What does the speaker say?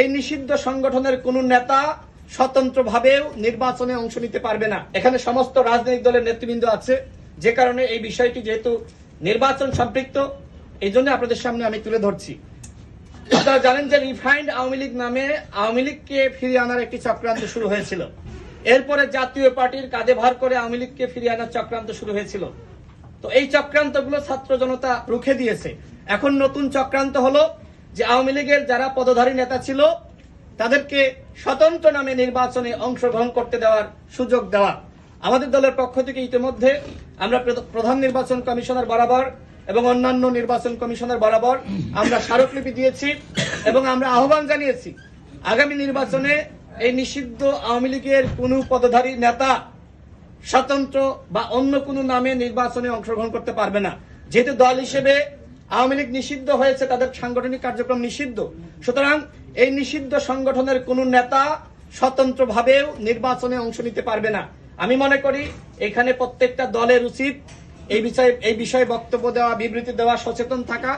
এই নিষিদ্ধ সংগঠনের কোন নেতা স্বতন্ত্রভাবেও নির্বাচনে অংশ নিতে পারবে না। এখানে সমস্ত রাজনৈতিক দলের নেতৃবৃন্দ আছে, যে কারণে এই বিষয়টি যেহেতু নির্বাচন সম্পৃক্ত, এই জন্য আপনাদের সামনে আমি তুলে ধরছি। আপনারা জানেন যে রিফাইন্ড আওয়ামী লীগ নামে আওয়ামী লীগকে ফিরিয়ে আনার একটি চক্রান্ত শুরু হয়েছিল। এরপরে জাতীয় পার্টির কাঁধে ভার করে আওয়ামী লীগকে ফিরিয়ে আনার চক্রান্ত শুরু হয়েছিল। তো এই চক্রান্তগুলো ছাত্র জনতা রুখে দিয়েছে। এখন নতুন চক্রান্ত হলো যে আওয়ামী লীগের যারা পদধারী নেতা ছিল তাদেরকে স্বতন্ত্র নামে নির্বাচনে অংশগ্রহণ করতে দেওয়ার সুযোগ দেওয়া। আমাদের দলের পক্ষ থেকে ইতিমধ্যে আমরা প্রধান নির্বাচন কমিশনার বরাবর এবং অন্যান্য নির্বাচন কমিশনার বরাবর আমরা স্মারকলিপি দিয়েছি এবং আমরা আহ্বান জানিয়েছি আগামী নির্বাচনে এই নিষিদ্ধ আওয়ামী লীগের কোন পদধারী নেতা স্বতন্ত্র বা অন্য কোন নামে নির্বাচনে অংশগ্রহণ করতে পারবে না। যেহেতু দল হিসেবে আওয়ামী লীগ নিষিদ্ধ হয়েছে, তাদের সাংগঠনিক কার্যক্রম নিষিদ্ধ, সুতরাং এই নিষিদ্ধ সংগঠনের কোন নেতা স্বতন্ত্রভাবেও নির্বাচনে অংশ নিতে পারবে না। আমি মনে করি এখানে প্রত্যেকটা দলের উচিত এই বিষয়ে বক্তব্য দেওয়া, বিবৃতি দেওয়া, সচেতন থাকা।